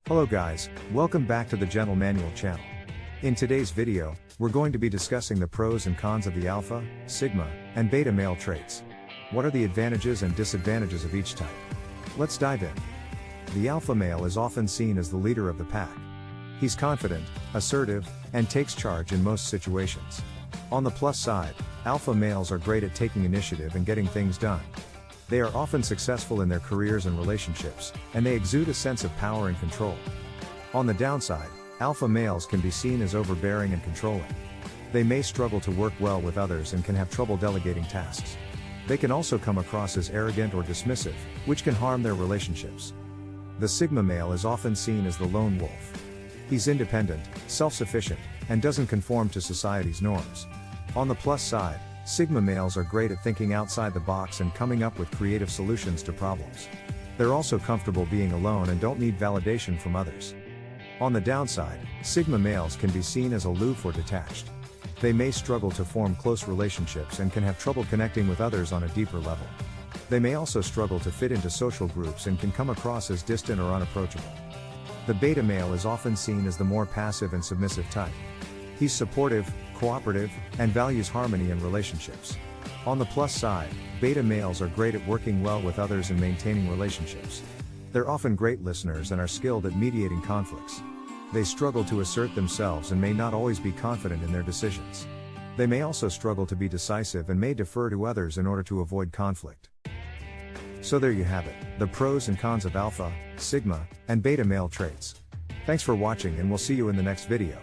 Hello guys, welcome back to the GentleManual channel. In today's video, we're going to be discussing the pros and cons of the alpha, sigma, and beta male traits. What are the advantages and disadvantages of each type? Let's dive in. The alpha male is often seen as the leader of the pack. He's confident, assertive, and takes charge in most situations. On the plus side, alpha males are great at taking initiative and getting things done. They are often successful in their careers and relationships, and they exude a sense of power and control. On the downside, alpha males can be seen as overbearing and controlling. They may struggle to work well with others and can have trouble delegating tasks. They can also come across as arrogant or dismissive, which can harm their relationships. The sigma male is often seen as the lone wolf. He's independent, self-sufficient, and doesn't conform to society's norms. On the plus side, sigma males are great at thinking outside the box and coming up with creative solutions to problems. They're also comfortable being alone and don't need validation from others. On the downside, sigma males can be seen as aloof or detached. They may struggle to form close relationships and can have trouble connecting with others on a deeper level. They may also struggle to fit into social groups and can come across as distant or unapproachable. The beta male is often seen as the more passive and submissive type. He's supportive, cooperative, and values harmony in relationships. On the plus side, beta males are great at working well with others and maintaining relationships. They're often great listeners and are skilled at mediating conflicts. They struggle to assert themselves and may not always be confident in their decisions. They may also struggle to be decisive and may defer to others in order to avoid conflict. So there you have it, the pros and cons of alpha, sigma, and beta male traits. Thanks for watching and we'll see you in the next video.